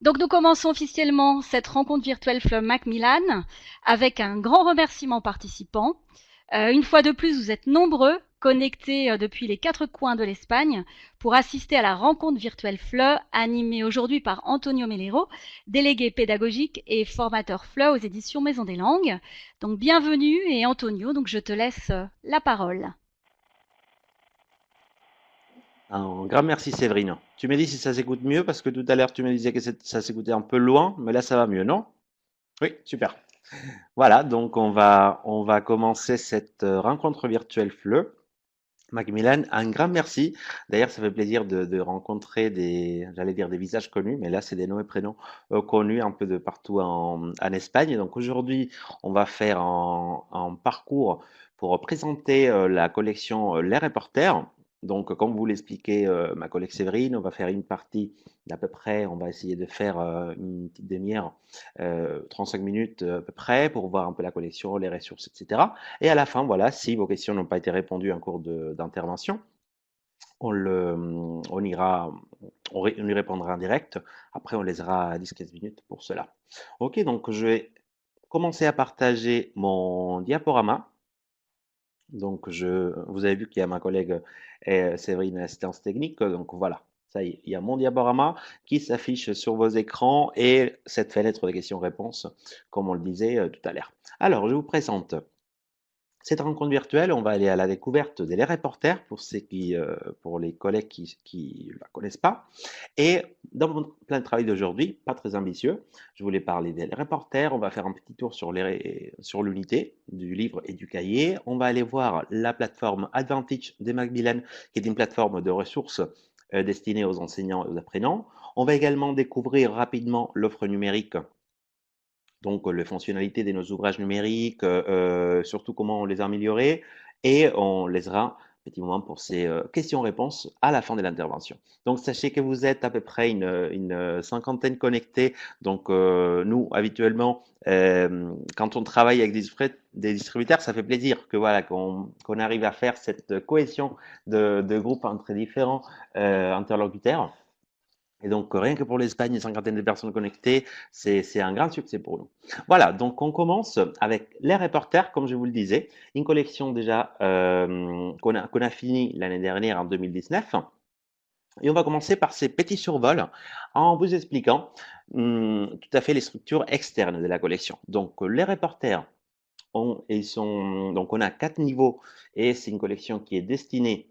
Donc nous commençons officiellement cette rencontre virtuelle Fleuve Macmillan avec un grand remerciement aux participants. Une fois de plus, vous êtes nombreux connectés depuis les quatre coins de l'Espagne pour assister à la rencontre virtuelle FLE animée aujourd'hui par Antonio Melero, délégué pédagogique et formateur FLE aux éditions Maison des Langues. Donc bienvenue et Antonio, donc je te laisse la parole. Un grand merci Séverine. Tu me dis si ça s'écoute mieux parce que tout à l'heure tu me disais que ça s'écoutait un peu loin, mais là ça va mieux, non? Oui, super. Voilà, donc on va commencer cette rencontre virtuelle FLE. Macmillan, un grand merci. D'ailleurs, ça fait plaisir de rencontrer j'allais dire des visages connus, mais là c'est des noms et prénoms connus un peu de partout en Espagne. Donc aujourd'hui, on va faire un parcours pour présenter la collection Les Reporters. Donc, comme vous l'expliquez, ma collègue Séverine, on va faire une partie d'à peu près, on va essayer de faire une petite demi-heure, 35 minutes à peu près, pour voir un peu la collection, les ressources, etc. Et à la fin, voilà, si vos questions n'ont pas été répondues en cours d'intervention, on ira, on y répondra en direct. Après, on laissera 10-15 minutes pour cela. Ok, donc je vais commencer à partager mon diaporama. Donc, vous avez vu qu'il y a ma collègue Séverine, assistance technique. Donc voilà, ça y est, il y a mon diaporama qui s'affiche sur vos écrans et cette fenêtre de questions-réponses, comme on le disait tout à l'heure. Alors, je vous présente cette rencontre virtuelle. On va aller à la découverte des reporters pour les collègues qui ne la connaissent pas. Et dans mon plan de travail d'aujourd'hui, pas très ambitieux, je voulais parler des reporters. On va faire un petit tour sur l'unité du livre et du cahier. On va aller voir la plateforme Advantage des Macmillan, qui est une plateforme de ressources destinée aux enseignants et aux apprenants. On va également découvrir rapidement l'offre numérique, donc les fonctionnalités de nos ouvrages numériques, surtout comment on les a améliorés, et on laissera un petit moment pour ces questions-réponses à la fin de l'intervention. Donc sachez que vous êtes à peu près une cinquantaine connectés. Donc nous, habituellement, quand on travaille avec des distributeurs, ça fait plaisir que voilà qu'on arrive à faire cette cohésion de groupes entre différents interlocuteurs. Et donc, rien que pour l'Espagne, une cinquantaine de personnes connectées, c'est un grand succès pour nous. Voilà, donc on commence avec les reporters, comme je vous le disais, une collection déjà qu'on a fini l'année dernière en 2019. Et on va commencer par ces petits survols en vous expliquant tout à fait les structures externes de la collection. Donc, les reporters, donc on a 4 niveaux et c'est une collection qui est destinée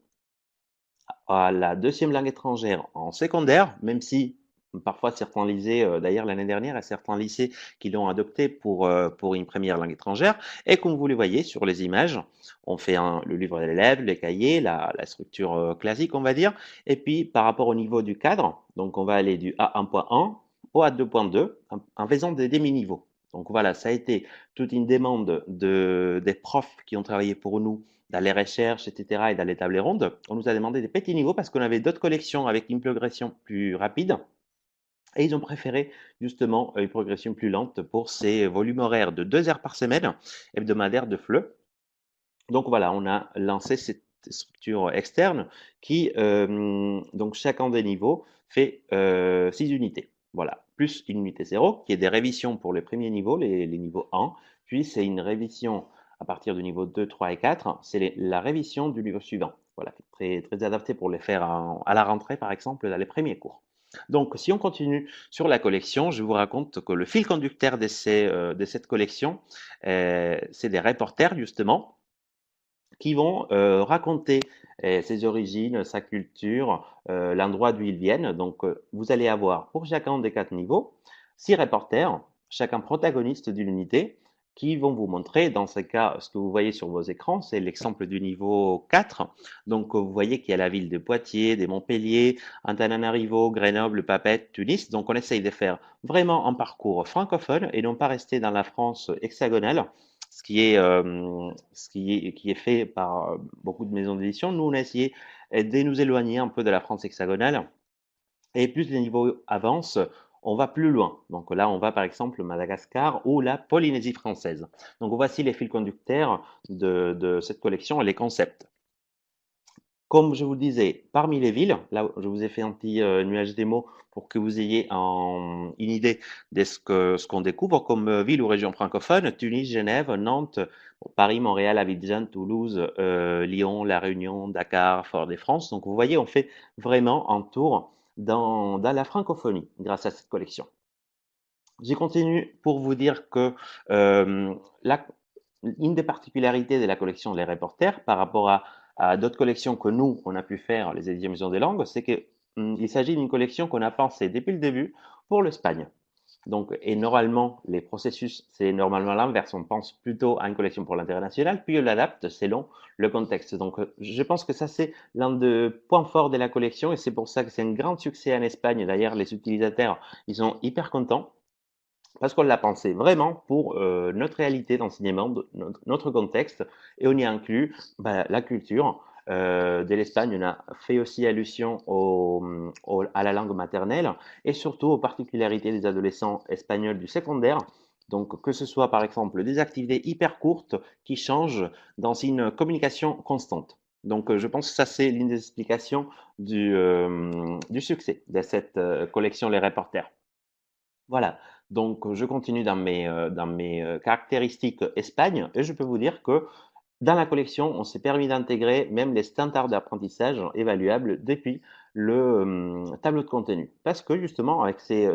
à la deuxième langue étrangère en secondaire, même si parfois certains lycées, d'ailleurs l'année dernière, il y a certains lycées qui l'ont adopté pour une première langue étrangère. Et comme vous le voyez sur les images, on fait le livre de l'élève, les cahiers, la structure classique, on va dire. Et puis par rapport au niveau du cadre, donc on va aller du A1.1 au A2.2 en faisant des demi-niveaux. Donc voilà, ça a été toute une demande des profs qui ont travaillé pour nous dans les recherches, etc., et dans les tables rondes. On nous a demandé des petits niveaux parce qu'on avait d'autres collections avec une progression plus rapide. Et ils ont préféré justement une progression plus lente pour ces volumes horaires de 2 heures par semaine hebdomadaires de FLE. Donc voilà, on a lancé cette structure externe qui, donc chacun des niveaux fait 6 unités. Voilà, plus une unité 0 qui est des révisions pour les premiers niveaux, les niveaux 1. Puis c'est une révision à partir du niveau 2, 3 et 4. C'est la révision du niveau suivant. Voilà, très, très adapté pour les faire à la rentrée, par exemple, dans les premiers cours. Donc, si on continue sur la collection, je vous raconte que le fil conducteur de cette collection, c'est des reporters, justement, qui vont raconter ses origines, sa culture, l'endroit d'où ils viennent. Donc, vous allez avoir pour chacun des 4 niveaux 6 reporters, chacun protagoniste d'une unité, qui vont vous montrer, dans ce cas, ce que vous voyez sur vos écrans, c'est l'exemple du niveau 4. Donc, vous voyez qu'il y a la ville de Poitiers, de Montpellier, Antananarivo, Grenoble, Papeete, Tunis. Donc, on essaye de faire vraiment un parcours francophone et non pas rester dans la France hexagonale, ce qui est fait par beaucoup de maisons d'édition. Nous, on a essayé de nous éloigner un peu de la France hexagonale. Et plus les niveaux avancent, on va plus loin. Donc là, on va par exemple Madagascar ou la Polynésie française. Donc voici les fils conducteurs de cette collection et les concepts. Comme je vous le disais, parmi les villes, là, je vous ai fait un petit nuage démo pour que vous ayez une idée de ce qu'on découvre comme ville ou région francophone. Tunis, Genève, Nantes, bon, Paris, Montréal, Abidjan, Toulouse, Lyon, La Réunion, Dakar, Fort-de-France. Donc, vous voyez, on fait vraiment un tour dans la francophonie grâce à cette collection. Je continue pour vous dire que euh, la- une des particularités de la collection Les Reporters par rapport à d'autres collections que nous, on a pu faire, les éditions Maison des Langues, c'est qu'il s'agit d'une collection qu'on a pensée depuis le début pour l'Espagne. Donc, et normalement, les processus, c'est normalement l'inverse. On pense plutôt à une collection pour l'intérêt national, puis on l'adapte selon le contexte. Donc, je pense que ça, c'est l'un des points forts de la collection et c'est pour ça que c'est un grand succès en Espagne. D'ailleurs, les utilisateurs, ils sont hyper contents parce qu'on l'a pensé vraiment pour notre réalité d'enseignement, notre contexte, et on y inclut la culture de l'Espagne. On a fait aussi allusion à la langue maternelle et surtout aux particularités des adolescents espagnols du secondaire. Donc, que ce soit par exemple des activités hyper courtes qui changent dans une communication constante. Donc, je pense que ça, c'est l'une des explications du succès de cette collection Les Reporters. Voilà, donc je continue dans mes caractéristiques Espagne et je peux vous dire que dans la collection, on s'est permis d'intégrer même les standards d'apprentissage évaluables depuis le tableau de contenu. Parce que justement, avec ces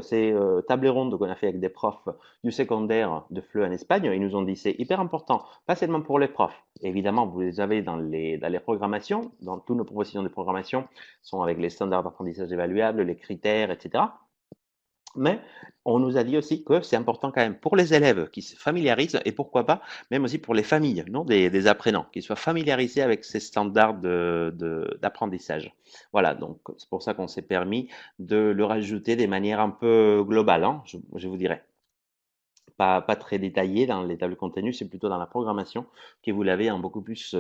tables rondes qu'on a fait avec des profs du secondaire de FLE en Espagne, ils nous ont dit c'est hyper important, pas seulement pour les profs. Évidemment, vous les avez dans les programmations, dans toutes nos propositions de programmation sont avec les standards d'apprentissage évaluables, les critères, etc. Mais on nous a dit aussi que c'est important quand même pour les élèves qui se familiarisent et pourquoi pas même aussi pour les familles, non, des apprenants, qui soient familiarisés avec ces standards d'apprentissage. Voilà, donc c'est pour ça qu'on s'est permis de le rajouter de manière un peu globale, hein, je vous dirais. Pas très détaillé dans les tables de contenu, c'est plutôt dans la programmation que vous l'avez un beaucoup plus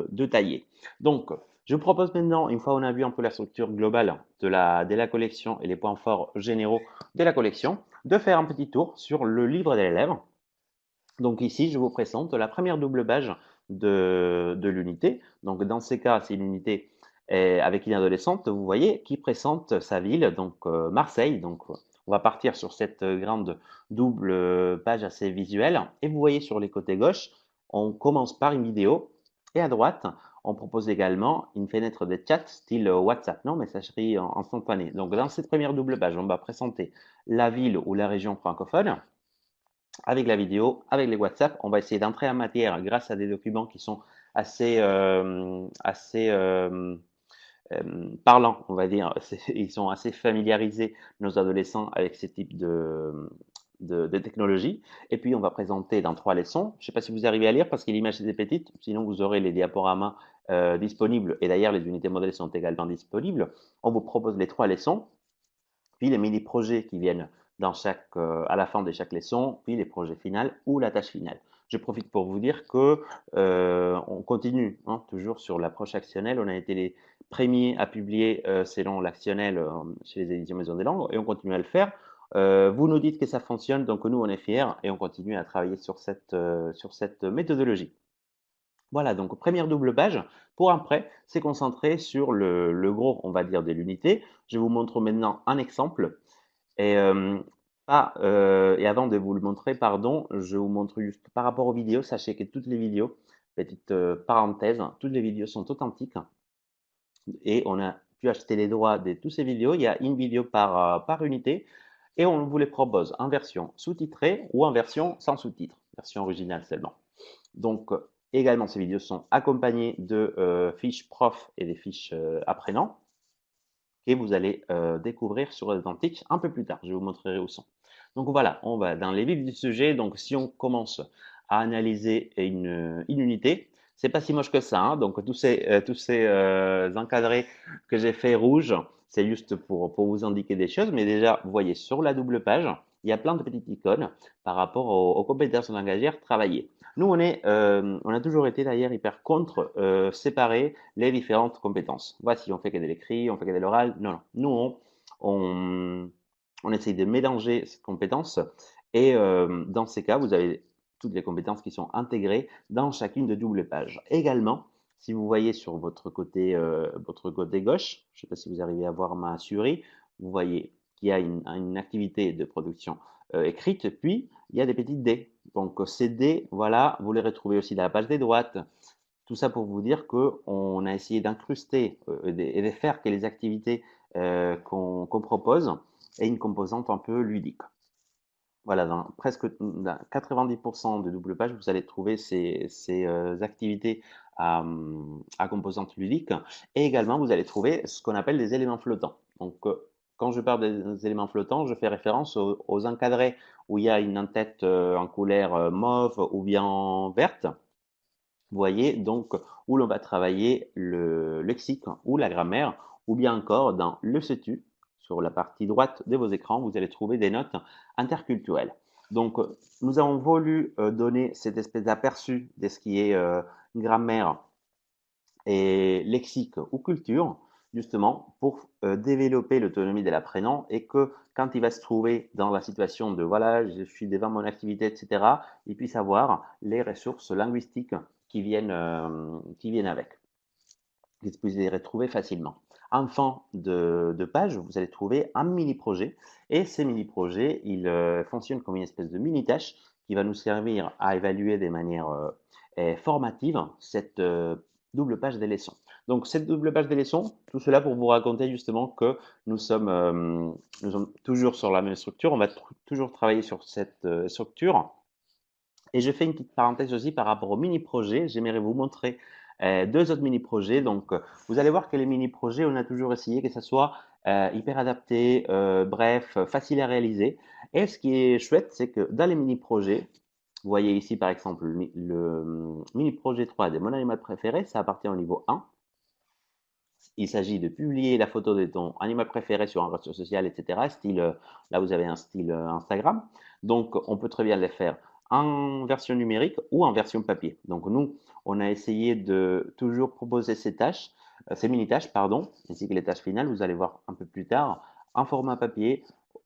détaillé. Donc, je vous propose maintenant, une fois on a vu un peu la structure globale de la collection et les points forts généraux de la collection, de faire un petit tour sur le livre de l'élève. Donc ici, je vous présente la première double page de l'unité. Donc dans ces cas, c'est une unité avec une adolescente, vous voyez, qui présente sa ville, donc Marseille. Donc on va partir sur cette grande double page assez visuelle. Et vous voyez sur les côtés gauche, on commence par une vidéo. Et à droite, on propose également une fenêtre de chat style WhatsApp, non, messagerie instantanée. Donc dans cette première double page, on va présenter la ville ou la région francophone avec la vidéo, avec les WhatsApp. On va essayer d'entrer en matière grâce à des documents qui sont assez parlants, on va dire. Ils sont assez familiarisés, nos adolescents, avec ce type de technologie. Et puis, on va présenter dans 3 leçons. Je ne sais pas si vous arrivez à lire parce que l'image est petite, sinon vous aurez les diaporamas disponibles. Et d'ailleurs, les unités modèles sont également disponibles. On vous propose les 3 leçons, puis les mini-projets qui viennent à la fin de chaque leçon, puis les projets finaux ou la tâche finale. Je profite pour vous dire que on continue toujours sur l'approche actionnelle. On a été les premiers à publier selon l'actionnel chez les éditions Maison des Langues et on continue à le faire. Vous nous dites que ça fonctionne, donc nous on est fiers et on continue à travailler sur cette méthodologie. Voilà, donc première double page. Pour après, c'est concentré sur le gros, on va dire, de l'unité. Je vous montre maintenant un exemple. Et, et avant de vous le montrer, pardon, je vous montre juste par rapport aux vidéos. Sachez que toutes les vidéos, petite parenthèse, toutes les vidéos sont authentiques et on a pu acheter les droits de toutes ces vidéos. Il y a une vidéo par unité et on vous les propose en version sous-titrée ou en version sans sous-titres, version originale seulement. Donc, également, ces vidéos sont accompagnées de fiches prof et des fiches apprenants que vous allez découvrir sur Authentic un peu plus tard. Je vous montrerai où sont. Donc voilà, on va dans les vifs du sujet. Donc si on commence à analyser une unité, c'est pas si moche que ça, hein. Donc tous ces encadrés que j'ai fait rouge, c'est juste pour vous indiquer des choses. Mais déjà, vous voyez sur la double page, il y a plein de petites icônes par rapport aux compétences langagières travaillées. Nous, on a toujours été d'ailleurs hyper contre séparer les différentes compétences. Voici, on fait que de l'écrit, on fait que de l'oral. Non, non. Nous, on essaye de mélanger ces compétences et dans ces cas, vous avez toutes les compétences qui sont intégrées dans chacune de double pages. Également, Si vous voyez sur votre côté gauche, je ne sais pas si vous arrivez à voir ma souris, vous voyez qu'il y a une activité de production écrite, puis il y a des petites dés. Donc ces dés, voilà, vous les retrouvez aussi dans la page des droites. Tout ça pour vous dire qu'on a essayé d'incruster et de faire que les activités qu'on propose aient une composante un peu ludique. Voilà, dans 90% de double page, vous allez trouver ces activités à composante ludique. Et également, vous allez trouver ce qu'on appelle des éléments flottants. Donc, quand je parle des éléments flottants, je fais référence aux encadrés où il y a une en-tête en couleur mauve ou bien verte. Vous voyez, donc, où l'on va travailler le lexique ou la grammaire, ou bien encore dans le CETU, sur la partie droite de vos écrans, vous allez trouver des notes interculturelles. Donc, nous avons voulu donner cette espèce d'aperçu de ce qui est grammaire et lexique ou culture, justement, pour développer l'autonomie de l'apprenant et que quand il va se trouver dans la situation de voilà, je suis devant mon activité, etc., il puisse avoir les ressources linguistiques qui viennent avec, que vous pouvez les retrouver facilement. En fin de page, vous allez trouver un mini-projet et ces mini-projets, ils fonctionnent comme une espèce de mini-tâche qui va nous servir à évaluer de manière formative cette double page des leçons. Donc cette double page des leçons, tout cela pour vous raconter justement que nous sommes toujours sur la même structure, on va toujours travailler sur cette structure. Et je fais une petite parenthèse aussi par rapport au mini-projet. J'aimerais vous montrer deux autres mini-projets. Donc, vous allez voir que les mini-projets, on a toujours essayé que ça soit hyper adapté, bref, facile à réaliser. Et ce qui est chouette, c'est que dans les mini-projets, vous voyez ici par exemple le mini-projet 3 de mon animal préféré, ça appartient au niveau 1. Il s'agit de publier la photo de ton animal préféré sur un réseau social, etc. Style, là, vous avez un style Instagram. Donc, on peut très bien les faire en version numérique ou en version papier. Donc, nous, on a essayé de toujours proposer ces tâches, ces mini-tâches, pardon, ainsi que les tâches finales, vous allez voir un peu plus tard, en format papier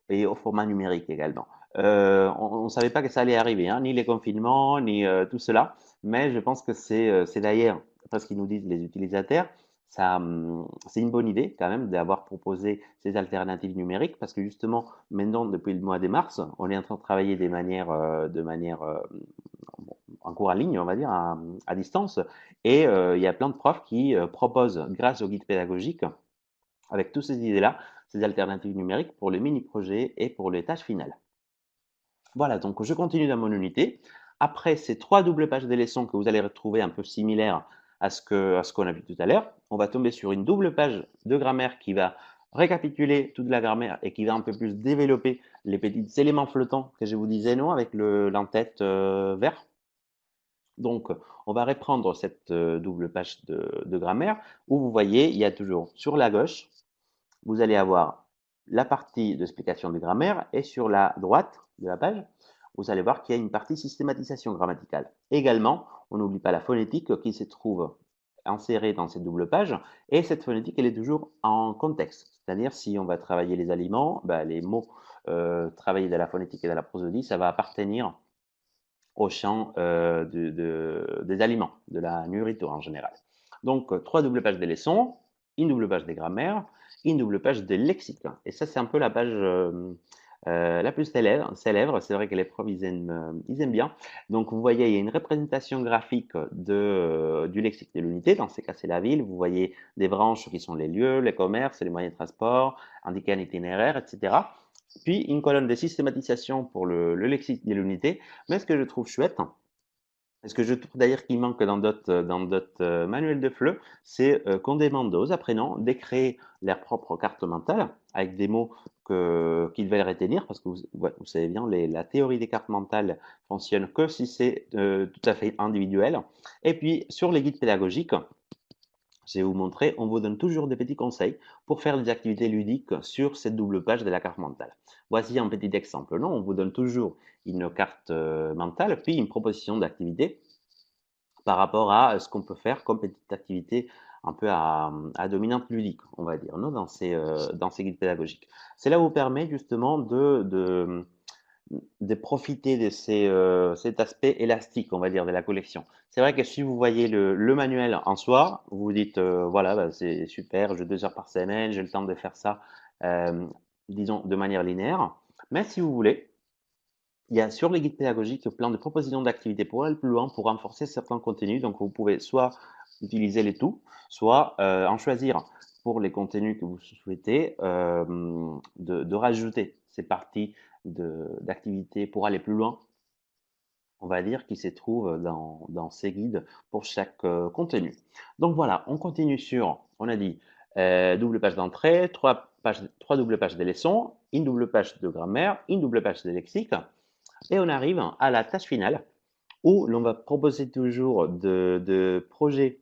et au format numérique également. On ne savait pas que ça allait arriver, hein, ni les confinements, ni tout cela, mais je pense que c'est d'ailleurs, après ce qu'ils nous disent les utilisateurs, c'est une bonne idée quand même d'avoir proposé ces alternatives numériques parce que justement, maintenant, depuis le mois de mars, on est en train de travailler de manière en cours en ligne, on va dire, à distance. Et il y a plein de profs qui proposent, grâce au guide pédagogique, avec toutes ces idées-là, ces alternatives numériques pour les mini-projets et pour les tâches finales. Voilà, donc je continue dans mon unité. Après ces trois doubles pages des leçons que vous allez retrouver un peu similaires à ce qu'on a vu tout à l'heure, on va tomber sur une double page de grammaire qui va récapituler toute la grammaire et qui va un peu plus développer les petits éléments flottants que je vous disais, non, avec l'entête vert. Donc, on va reprendre cette double page de grammaire où vous voyez, il y a toujours sur la gauche, vous allez avoir la partie d'explication de grammaire et sur la droite de la page, vous allez voir qu'il y a une partie systématisation grammaticale. Également, on n'oublie pas la phonétique qui se trouve insérée dans cette double page et cette phonétique, elle est toujours en contexte. C'est-à-dire, si on va travailler les aliments, les mots travaillés dans la phonétique et dans la prosodie, ça va appartenir au champ des aliments, de la nourriture en général. Donc, trois doubles pages des leçons, une double page des grammaires, une double page des lexiques. Et ça, c'est un peu la page la plus célèbre. C'est vrai que les profs, ils aiment bien. Donc, vous voyez, il y a une représentation graphique du lexique de l'unité. Dans ces cas, c'est la ville. Vous voyez des branches qui sont les lieux, les commerces, les moyens de transport, indiquer un itinéraire, etc. Puis, une colonne de systématisation pour le lexique de l'unité. Mais ce que je trouve chouette, et ce que je trouve d'ailleurs qui manque dans d'autres manuels de FLE, c'est qu'on demande aux apprenants de créer leur propre carte mentale avec des mots qu'ils veulent retenir, parce que vous savez bien, la théorie des cartes mentales fonctionne que si c'est tout à fait individuel. Et puis, sur les guides pédagogiques, je vais vous montrer, on vous donne toujours des petits conseils pour faire des activités ludiques sur cette double page de la carte mentale. Voici un petit exemple. Non, on vous donne toujours une carte mentale, puis une proposition d'activité par rapport à ce qu'on peut faire comme petite activité un peu à dominante ludique, on va dire, non, dans ces guides pédagogiques. Cela vous permet justement de profiter de cet aspect élastique, on va dire, de la collection. C'est vrai que si vous voyez le manuel en soi, vous vous dites, voilà, bah, c'est super, j'ai 2 heures par semaine, j'ai le temps de faire ça, euh, disons, de manière linéaire. Mais si vous voulez, il y a sur les guides pédagogiques plein de propositions d'activités pour aller plus loin, pour renforcer certains contenus. Donc, vous pouvez soit utiliser les tout, soit en choisir pour les contenus que vous souhaitez de rajouter ces parties d'activités pour aller plus loin, on va dire, qui se trouvent dans ces guides pour chaque contenu. Donc voilà, on continue sur, on a dit, double page d'entrée, trois doubles pages des leçons, une double page de grammaire, une double page de lexique. Et on arrive à la tâche finale où l'on va proposer toujours de projets,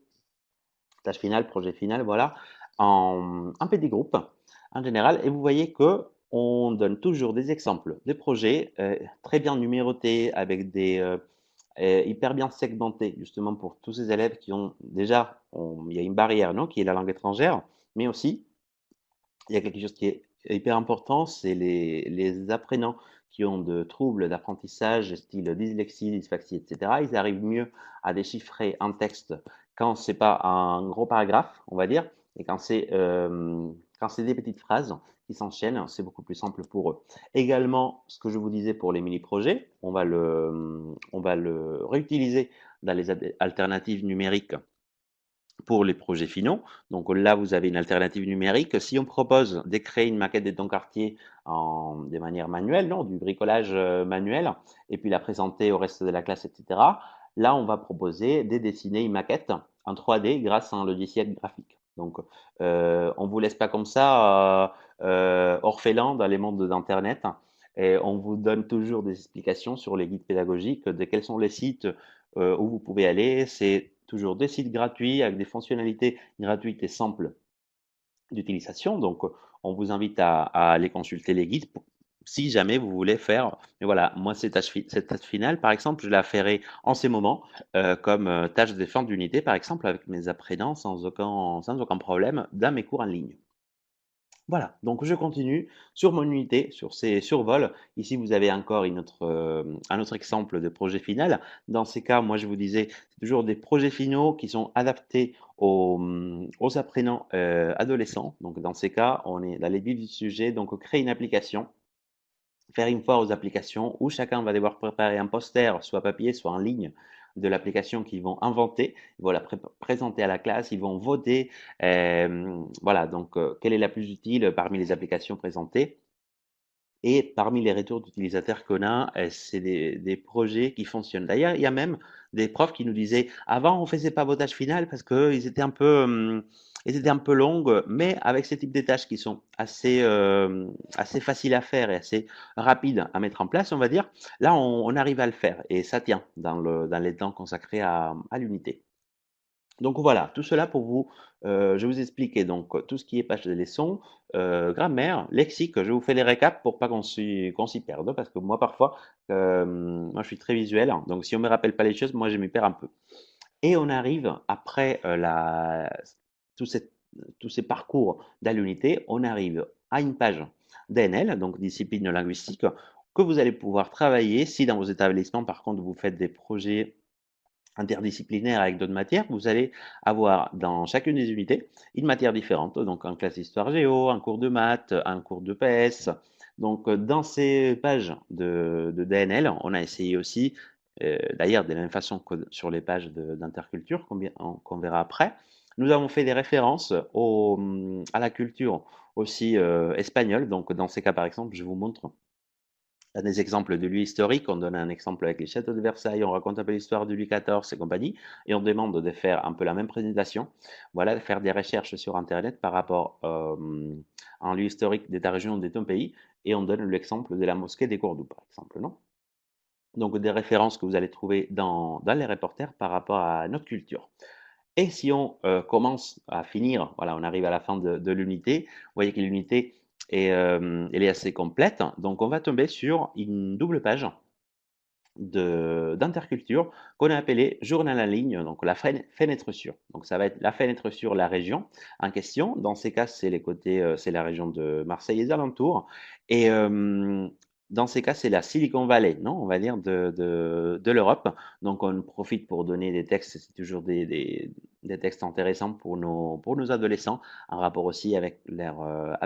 tâche finale, projet final, voilà, en petit groupe en général. Et vous voyez que on donne toujours des exemples de projets très bien numérotés avec hyper bien segmentés, justement pour tous ces élèves qui ont déjà, il y a une barrière, non, qui est la langue étrangère, mais aussi il y a quelque chose qui est hyper important, c'est les apprenants qui ont de troubles d'apprentissage, style dyslexie, dyspraxie, etc. Ils arrivent mieux à déchiffrer un texte quand c'est pas un gros paragraphe, on va dire, et quand c'est des petites phrases qui s'enchaînent, c'est beaucoup plus simple pour eux. Également, ce que je vous disais pour les mini-projets, on va le réutiliser dans les alternatives numériques pour les projets finaux. Donc là, vous avez une alternative numérique. Si on propose de créer une maquette de ton quartier de manière manuelle, non, du bricolage manuel, et puis la présenter au reste de la classe, etc., là, on va proposer de dessiner une maquette en 3D grâce à un logiciel graphique. Donc, on ne vous laisse pas comme ça orphelin dans les mondes d'Internet. Et on vous donne toujours des explications sur les guides pédagogiques de quels sont les sites où vous pouvez aller. C'est toujours des sites gratuits avec des fonctionnalités gratuites et simples d'utilisation. Donc, on vous invite à aller consulter les guides si jamais vous voulez faire. Mais voilà, moi, cette tâche finale, par exemple, je la ferai en ces moments comme tâche de fin d'unité, par exemple, avec mes apprenants sans aucun problème dans mes cours en ligne. Voilà, donc je continue sur mon unité, sur ces survols. Ici, vous avez encore un autre exemple de projet final. Dans ces cas, moi, je vous disais, c'est toujours des projets finaux qui sont adaptés aux apprenants adolescents. Donc, dans ces cas, on est dans les vifs du sujet. Donc, créer une application, faire une foire aux applications où chacun va devoir préparer un poster, soit papier, soit en ligne, de l'application qu'ils vont inventer. Ils vont la présenter à la classe, ils vont voter. Voilà, donc quelle est la plus utile parmi les applications présentées? Et parmi les retours d'utilisateurs qu'on a, c'est des projets qui fonctionnent. D'ailleurs, il y a même des profs qui nous disaient, avant, on faisait pas vos tâches finales parce qu'ils étaient ils étaient un peu longues, mais avec ces types de tâches qui sont assez faciles à faire et assez rapides à mettre en place, on va dire, là, on arrive à le faire et ça tient dans les temps consacrés à l'unité. Donc voilà, tout cela pour vous, je vous expliquais donc tout ce qui est page de leçon, grammaire, lexique. Je vous fais des récaps pour pas qu'on s'y perde, parce que moi parfois, moi je suis très visuel, hein, donc si on me rappelle pas les choses, moi je m'y perds un peu. Et on arrive après tous ces, tous ces parcours d'Alunité, on arrive à une page DNL, donc discipline linguistique, que vous allez pouvoir travailler si dans vos établissements, par contre, vous faites des projets interdisciplinaire avec d'autres matières, vous allez avoir dans chacune des unités une matière différente. Donc en classe histoire géo, un cours de maths, un cours de PS. Donc dans ces pages de DNL, on a essayé aussi, d'ailleurs de la même façon que sur les pages d'interculture qu'on verra après, nous avons fait des références à la culture aussi espagnole. Donc dans ces cas par exemple, je vous montre des exemples de lieux historiques, on donne un exemple avec les châteaux de Versailles, on raconte un peu l'histoire de Louis XIV et compagnie, et on demande de faire un peu la même présentation, voilà, de faire des recherches sur Internet par rapport à un lieu historique de ta région ou de ton pays, et on donne l'exemple de la mosquée des Cordoue, par exemple, non? Donc des références que vous allez trouver dans les reporters par rapport à notre culture. Et si on commence à finir, voilà, on arrive à la fin de l'unité, vous voyez que l'unité elle est assez complète, donc on va tomber sur une double page d'interculture qu'on a appelée journal en ligne, donc la fenêtre sur. Donc ça va être la fenêtre sur la région en question. Dans ces cas, c'est les côtés, c'est la région de Marseille et les alentours. Et dans ces cas, c'est la Silicon Valley, non? On va dire de l'Europe. Donc, on profite pour donner des textes, c'est toujours des textes intéressants pour nos adolescents, en rapport aussi avec leur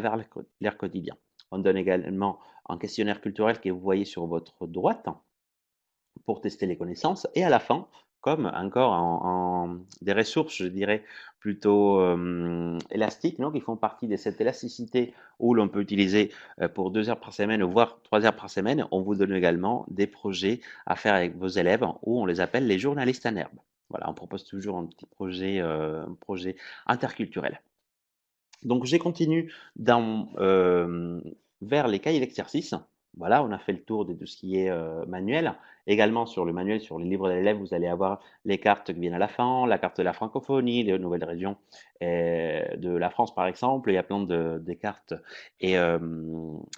quotidien. On donne également un questionnaire culturel que vous voyez sur votre droite pour tester les connaissances. Et à la fin, comme encore des ressources, je dirais, plutôt élastiques, non, qui font partie de cette élasticité où l'on peut utiliser pour 2 heures par semaine, voire 3 heures par semaine, on vous donne également des projets à faire avec vos élèves, où on les appelle les journalistes en herbe. Voilà, on propose toujours un projet interculturel. Donc, j'ai continué vers les cahiers d'exercice. Voilà, on a fait le tour de tout ce qui est manuel. Également, sur le manuel, sur les livres de l'élève, vous allez avoir les cartes qui viennent à la fin, la carte de la francophonie, les nouvelles régions de la France, par exemple. Il y a plein des cartes et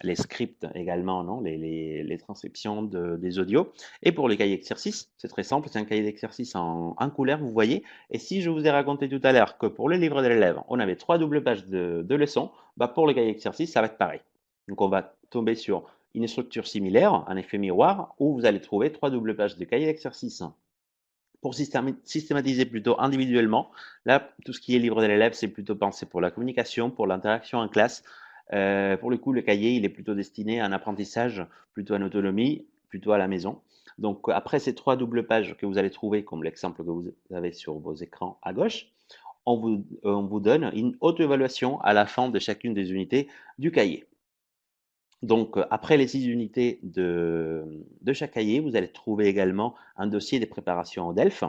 les scripts également, non, les transcriptions des audios. Et pour les cahiers d'exercice, c'est très simple, c'est un cahier d'exercice en couleur, vous voyez. Et si je vous ai raconté tout à l'heure que pour le livre de l'élève, on avait 3 doubles pages de leçons, bah pour le cahier d'exercice, ça va être pareil. Donc, on va tomber sur une structure similaire, un effet miroir, où vous allez trouver 3 doubles pages de cahier d'exercice pour systématiser plutôt individuellement. Là, tout ce qui est livre de l'élève, c'est plutôt pensé pour la communication, pour l'interaction en classe. Pour le coup, le cahier, il est plutôt destiné à un apprentissage, plutôt en autonomie, plutôt à la maison. Donc, après ces 3 doubles pages que vous allez trouver, comme l'exemple que vous avez sur vos écrans à gauche, on vous donne une auto-évaluation à la fin de chacune des unités du cahier. Donc, après les 6 unités de chaque cahier, vous allez trouver également un dossier de préparation au DELF.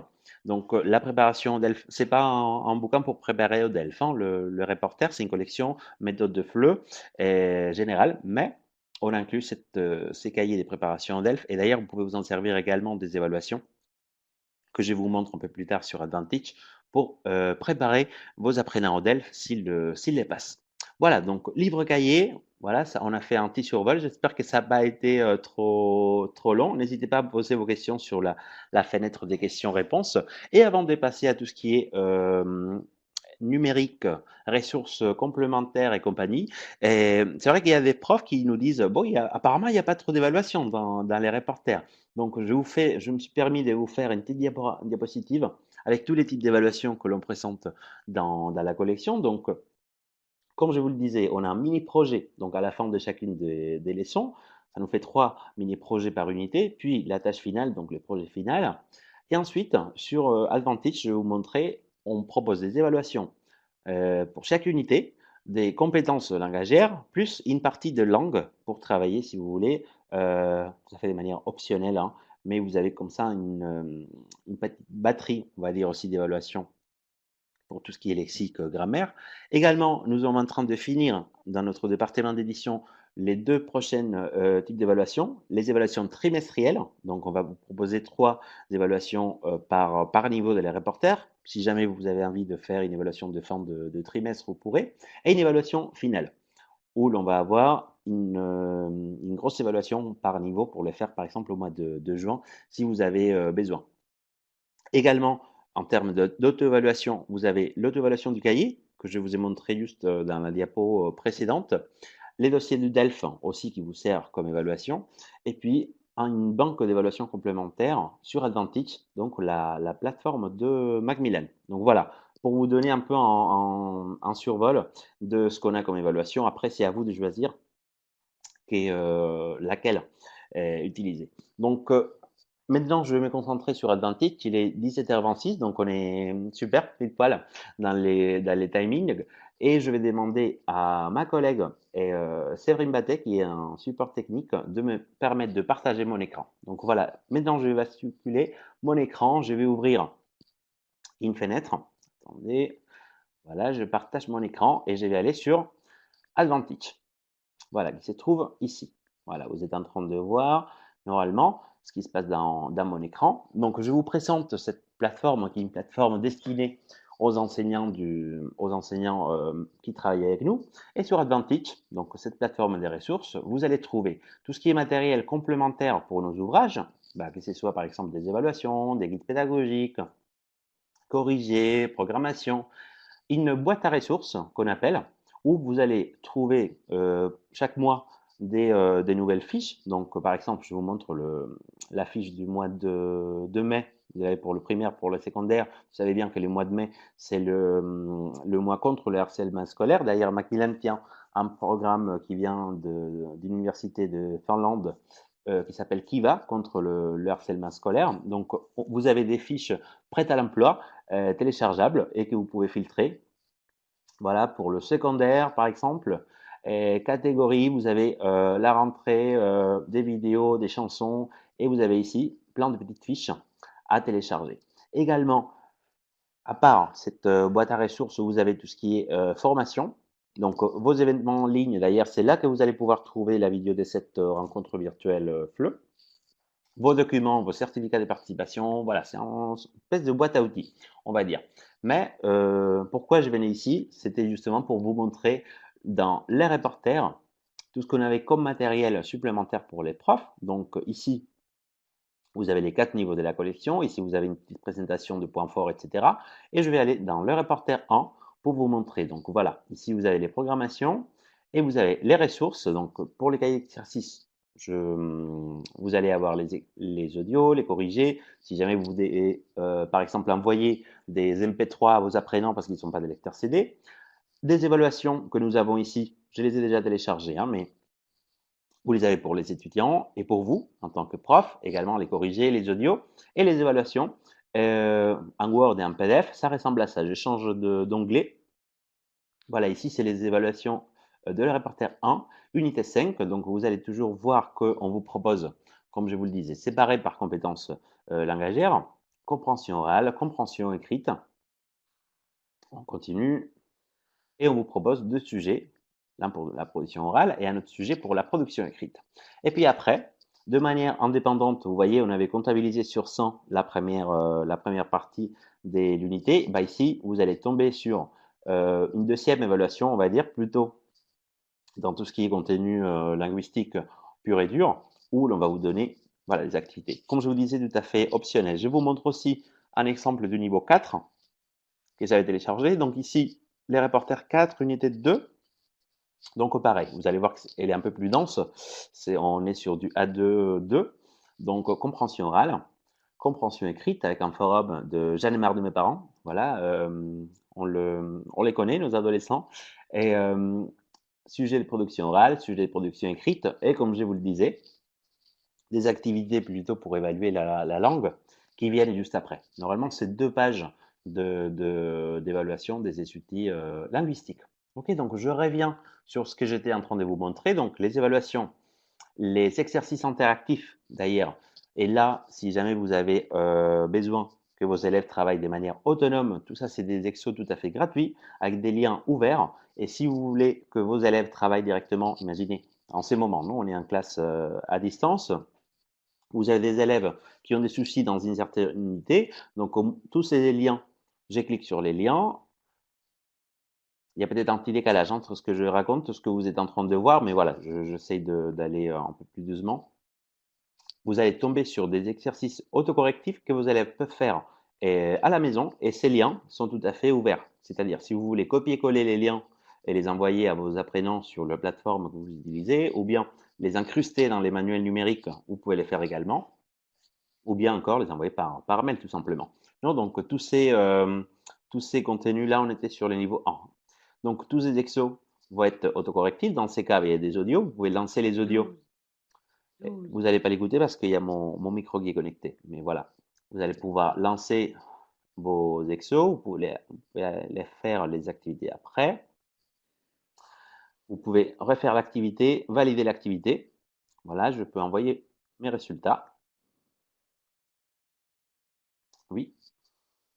Donc, la préparation au DELF, c'est pas un bouquin pour préparer au DELF, hein. Le reporter, c'est une collection méthode de FLE générale, mais on inclut ces cahiers de préparation au DELF. Et d'ailleurs, vous pouvez vous en servir également des évaluations que je vous montre un peu plus tard sur Advantage pour préparer vos apprenants au DELF s'ils les passent. Voilà, donc livre cahier, voilà, ça, on a fait un petit survol. J'espère que ça n'a pas été trop long. N'hésitez pas à poser vos questions sur la fenêtre des questions-réponses. Et avant de passer à tout ce qui est numérique, ressources complémentaires et compagnie, et c'est vrai qu'il y a des profs qui nous disent, bon, apparemment, il n'y a pas trop d'évaluation dans les reporters. Donc, je me suis permis de vous faire une petite diapositive avec tous les types d'évaluations que l'on présente dans la collection. Donc, comme je vous le disais, on a un mini-projet, donc à la fin de chacune des leçons. Ça nous fait 3 mini-projets par unité, puis la tâche finale, donc le projet final. Et ensuite, sur Advantage, je vais vous montrer, on propose des évaluations pour chaque unité, des compétences langagières, plus une partie de langue pour travailler, si vous voulez. Ça fait de manière optionnelle, hein, mais vous avez comme ça une petite batterie, on va dire aussi, d'évaluation pour tout ce qui est lexique, grammaire. Également, nous sommes en train de finir dans notre département d'édition les 2 prochaines types d'évaluations. Les évaluations trimestrielles, donc on va vous proposer 3 évaluations par niveau de les reporters. Si jamais vous avez envie de faire une évaluation de fin de trimestre, vous pourrez. Et une évaluation finale, où l'on va avoir une grosse évaluation par niveau pour le faire par exemple au mois de juin, si vous avez besoin. Également, en termes d'auto-évaluation, vous avez l'auto-évaluation du cahier, que je vous ai montré juste dans la diapo précédente, les dossiers du DELF aussi qui vous servent comme évaluation, et puis une banque d'évaluation complémentaire sur Advantage, donc la plateforme de Macmillan. Donc voilà, pour vous donner un peu un survol de ce qu'on a comme évaluation. Après, c'est à vous de choisir laquelle utiliser. Donc, maintenant, je vais me concentrer sur Advantage. Il est 17h26, donc on est super pile poil dans les timings. Et je vais demander à ma collègue Séverine Battet, qui est un support technique, de me permettre de partager mon écran. Donc voilà, maintenant je vais basculer mon écran. Je vais ouvrir une fenêtre. Attendez, voilà, je partage mon écran et je vais aller sur Advantage. Voilà, qui se trouve ici. Voilà, vous êtes en train de voir normalement ce qui se passe dans mon écran. Donc, je vous présente cette plateforme qui est une plateforme destinée aux enseignants, qui travaillent avec nous. Et sur Advantage, donc cette plateforme des ressources, vous allez trouver tout ce qui est matériel complémentaire pour nos ouvrages, que ce soit par exemple des évaluations, des guides pédagogiques, corrigés, programmation, une boîte à ressources qu'on appelle, où vous allez trouver chaque mois des nouvelles fiches. Donc, par exemple, je vous montre la fiche du mois de mai. Vous avez pour le primaire, pour le secondaire. Vous savez bien que le mois de mai, c'est le mois contre le harcèlement scolaire. D'ailleurs, Macmillan tient un programme qui vient d'une université de Finlande qui s'appelle Kiva contre le harcèlement scolaire. Donc, vous avez des fiches prêtes à l'emploi, téléchargeables et que vous pouvez filtrer. Voilà, pour le secondaire, par exemple. Et catégorie, vous avez la rentrée, des vidéos, des chansons, et vous avez ici plein de petites fiches à télécharger. Également, à part cette boîte à ressources où vous avez tout ce qui est formation, donc vos événements en ligne, d'ailleurs, c'est là que vous allez pouvoir trouver la vidéo de cette rencontre virtuelle FLE, vos documents, vos certificats de participation, voilà, c'est une espèce de boîte à outils, on va dire. Mais pourquoi je venais ici? C'était justement pour vous montrer dans les reporters tout ce qu'on avait comme matériel supplémentaire pour les profs. Donc ici, vous avez les 4 niveaux de la collection. Ici, vous avez une petite présentation de points forts, etc. Et je vais aller dans le reporter 1 pour vous montrer. Donc voilà, ici, vous avez les programmations et vous avez les ressources. Donc pour les cahiers d'exercice, vous allez avoir les audios, les corrigés. Si jamais vous voulez, par exemple, envoyer des MP3 à vos apprenants parce qu'ils ne sont pas des lecteurs CD. Des évaluations que nous avons ici, je les ai déjà téléchargées, hein, mais vous les avez pour les étudiants et pour vous, en tant que prof, également les corrigés, les audios et les évaluations. En Word et en PDF, ça ressemble à ça. Je change d'onglet. Voilà, ici, c'est les évaluations de le reporter 1, unité 5. Donc, vous allez toujours voir qu'on vous propose, comme je vous le disais, séparé par compétences langagières, compréhension orale, compréhension écrite. On continue et on vous propose 2 sujets, l'un pour la production orale et un autre sujet pour la production écrite. Et puis après, de manière indépendante, vous voyez, on avait comptabilisé sur 100 la première partie de l'unité. Bah ici, vous allez tomber sur une deuxième évaluation, on va dire, plutôt dans tout ce qui est contenu linguistique pur et dur, où l'on va vous donner voilà, les activités. Comme je vous disais, tout à fait optionnel. Je vous montre aussi un exemple du niveau 4 que j'avais téléchargé. Donc ici, les reporters 4, unité 2. Donc pareil, vous allez voir qu'elle est un peu plus dense. On est sur du A2-2. Donc compréhension orale, compréhension écrite avec un forum de J'en ai marre de mes parents. Voilà, on les connaît, nos adolescents. Et sujet de production orale, sujet de production écrite. Et comme je vous le disais, des activités plutôt pour évaluer la langue qui viennent juste après. Normalement, c'est 2 pages d'évaluation des outils linguistiques. Ok, donc je reviens sur ce que j'étais en train de vous montrer. Donc les évaluations, les exercices interactifs d'ailleurs. Et là, si jamais vous avez besoin que vos élèves travaillent de manière autonome, tout ça c'est des exos tout à fait gratuits avec des liens ouverts. Et si vous voulez que vos élèves travaillent directement, imaginez, en ces moments, nous on est en classe à distance, vous avez des élèves qui ont des soucis dans une certaine unité, donc tous ces liens, je clique sur les liens. Il y a peut-être un petit décalage entre ce que je raconte et ce que vous êtes en train de voir, mais voilà, j'essaie d'aller un peu plus doucement. Vous allez tomber sur des exercices autocorrectifs que vos élèves peuvent faire à la maison et ces liens sont tout à fait ouverts. C'est-à-dire, si vous voulez copier-coller les liens et les envoyer à vos apprenants sur la plateforme que vous utilisez, ou bien les incruster dans les manuels numériques, vous pouvez les faire également, ou bien encore les envoyer par mail tout simplement. Non, donc tous ces contenus-là, on était sur le niveau 1. Donc tous ces exos vont être autocorrectifs. Dans ces cas, il y a des audios. Vous pouvez lancer les audios. Vous n'allez pas l'écouter parce qu'il y a mon micro qui est connecté. Mais voilà, vous allez pouvoir lancer vos exos. Vous pouvez les faire les activités après. Vous pouvez refaire l'activité, valider l'activité. Voilà, je peux envoyer mes résultats. Oui.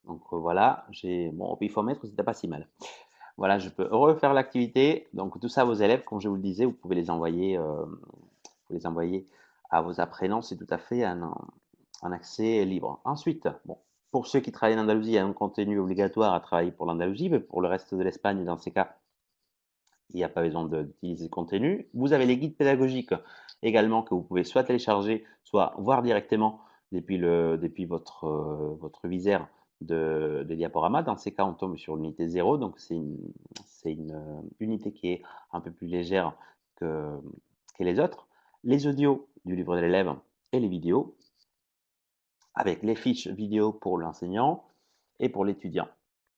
Donc voilà, mon pifomètre, c'était pas si mal. Voilà, je peux refaire l'activité. Donc tout ça, vos élèves, comme je vous le disais, vous pouvez les envoyer à vos apprenants. C'est tout à fait un accès libre. Ensuite, bon, pour ceux qui travaillent en Andalousie, il y a un contenu obligatoire à travailler pour l'Andalousie, mais pour le reste de l'Espagne, dans ces cas, il n'y a pas besoin d'utiliser le contenu. Vous avez les guides pédagogiques également que vous pouvez soit télécharger, soit voir directement depuis votre viseur de diaporama. Dans ces cas, on tombe sur l'unité 0, donc c'est une unité qui est un peu plus légère que, et les autres, les audios du livre de l'élève et les vidéos, avec les fiches vidéo pour l'enseignant et pour l'étudiant.